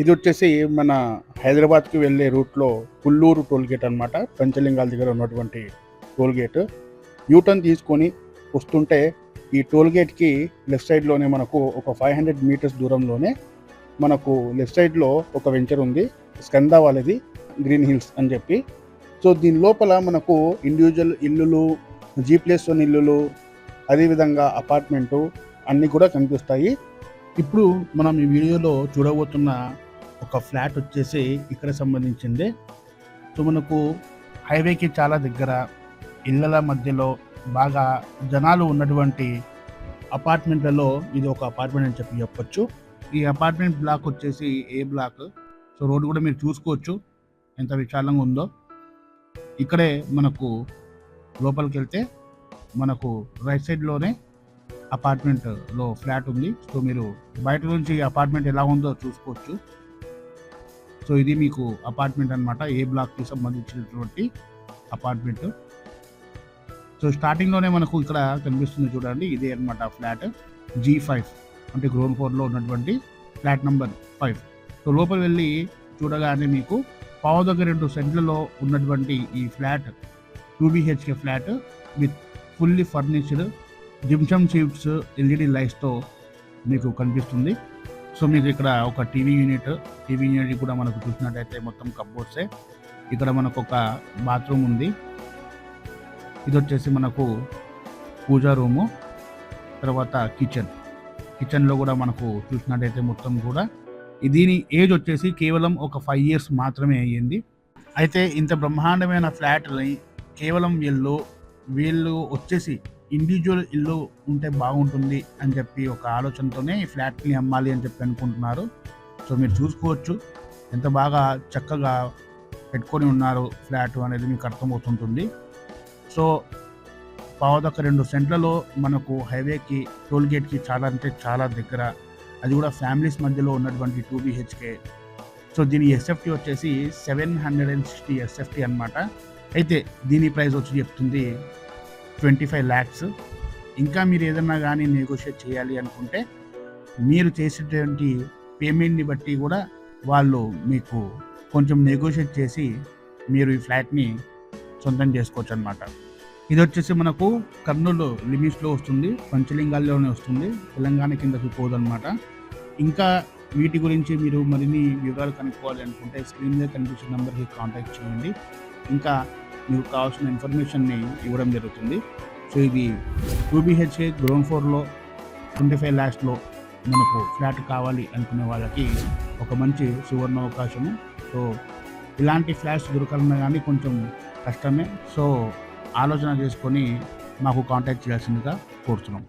ఇది వచ్చేసి మన హైదరాబాద్కి వెళ్ళే రూట్లో పుల్లూరు టోల్గేట్ అనమాట. పంచలింగాల దగ్గర ఉన్నటువంటి టోల్గేట్. యూటర్న్ తీసుకొని వస్తుంటే ఈ టోల్గేట్కి లెఫ్ట్ సైడ్లోనే మనకు ఒక 500 మీటర్స్ దూరంలోనే మనకు లెఫ్ట్ సైడ్లో ఒక వెంచర్ ఉంది, స్కంద వాళ్ళది, గ్రీన్ హిల్స్ అని చెప్పి. సో దీని లోపల మనకు ఇండివిజువల్ ఇల్లులు, G+1 ఇల్లులు, అదేవిధంగా అపార్ట్మెంటు అన్నీ కూడా కనిపిస్తాయి. ఇప్పుడు మనం ఈ వీడియోలో చూడబోతున్న ఒక ఫ్లాట్ వచ్చేసి ఇక్కడ సంబంధించింది. సో మనకు హైవేకి చాలా దగ్గర, ఇళ్ళల మధ్యలో బాగా జనాలు ఉన్నటువంటి అపార్ట్మెంట్లలో ఇది ఒక అపార్ట్మెంట్ అని చెప్పొచ్చు. ఈ అపార్ట్మెంట్ బ్లాక్ వచ్చేసి ఏ బ్లాక్. సో రోడ్డు కూడా మీరు చూసుకోవచ్చు ఎంత విశాలంగా ఉందో. ఇక్కడే మనకు లోపలికి వెళ్తే మనకు రైట్ సైడ్లోనే అపార్ట్మెంట్లో ఫ్లాట్ ఉంది. సో మీరు బయట నుంచి అపార్ట్మెంట్ ఎలా ఉందో చూసుకోవచ్చు. సో ఇది మీకు అపార్ట్మెంట్ అనమాట, ఏ బ్లాక్కి సంబంధించినటువంటి అపార్ట్మెంట్. సో స్టార్టింగ్లోనే మనకు ఇక్కడ కనిపిస్తుంది చూడండి, ఇదే అనమాట ఫ్లాట్ G5, అంటే గ్రౌండ్ ఫ్లోర్లో ఉన్నటువంటి ఫ్లాట్ నెంబర్ 5. సో లోపల వెళ్ళి చూడగానే మీకు 1.5 సెంట్లలో ఉన్నటువంటి ఈ flat 2 BHK flat with fully furnished gypsum sheets, LED లైట్స్తో మీకు కనిపిస్తుంది. సో మీకు ఇక్కడ ఒక టీవీ యూనిట్ కూడా మనకు చూసినట్టయితే మొత్తం కప్బోర్డ్సే. ఇక్కడ మనకు ఒక బాత్రూమ్ ఉంది. ఇది వచ్చేసి మనకు పూజా రూము, తర్వాత కిచెన్లో కూడా మనకు చూసినట్టయితే మొత్తం కూడా దీని ఏజ్ వచ్చేసి కేవలం ఒక 5 years మాత్రమే అయ్యింది. అయితే ఇంత బ్రహ్మాండమైన ఫ్లాట్ని కేవలం వీళ్ళు వచ్చేసి ఇండివిజువల్ ఇల్లు ఉంటే బాగుంటుంది అని చెప్పి ఒక ఆలోచనతోనే ఈ ఫ్లాట్ని అమ్మాలి అని చెప్పి అనుకుంటున్నారు. సో మీరు చూసుకోవచ్చు ఎంత బాగా చక్కగా పెట్టుకొని ఉన్నారు ఫ్లాట్ అనేది మీకు అర్థమవుతుంటుంది. సో 1.5 సెంట్లలో మనకు హైవేకి, టోల్గేట్కి చాలా అంటే చాలా దగ్గర, అది కూడా ఫ్యామిలీస్ మధ్యలో ఉన్నటువంటి 2 BHK. సో దీని SFT వచ్చేసి 760 SFT అనమాట. అయితే దీని ప్రైస్ వచ్చి చెప్తుంది 25 lakhs. ఇంకా మీరు ఏదన్నా కానీ నెగోషియేట్ చేయాలి అనుకుంటే మీరు చేసేటువంటి పేమెంట్ని బట్టి కూడా వాళ్ళు మీకు కొంచెం నెగోషియేట్ చేసి మీరు ఈ ఫ్లాట్ని సొంతం చేసుకోవచ్చు అనమాట. ఇది వచ్చేసి మనకు కర్నూలు లిమిట్స్లో వస్తుంది, పంచలింగాల్లోనే వస్తుంది, తెలంగాణ కిందకి పోదనమాట. ఇంకా వీటి గురించి మీరు మరిన్ని వివరాలు కనుక్కోవాలి అనుకుంటే స్క్రీన్ మీద కనిపించిన నెంబర్కి కాంటాక్ట్ చేయండి. ఇంకా మీకు కావాల్సిన ఇన్ఫర్మేషన్ని ఇవ్వడం జరుగుతుంది. సో ఇది 2 BHK గ్రౌండ్ ఫ్లోర్లో 25 lakhsలో మనకు ఫ్లాట్ కావాలి అనుకునే వాళ్ళకి ఒక మంచి సువర్ణ అవకాశము. సో ఇలాంటి ఫ్లాట్స్ దొరకాలన్నా కానీ కొంచెం కష్టమే. సో ఆలోచన చేసుకొని మాకు కాంటాక్ట్ చేయాల్సిందిగా కోరుతున్నాం.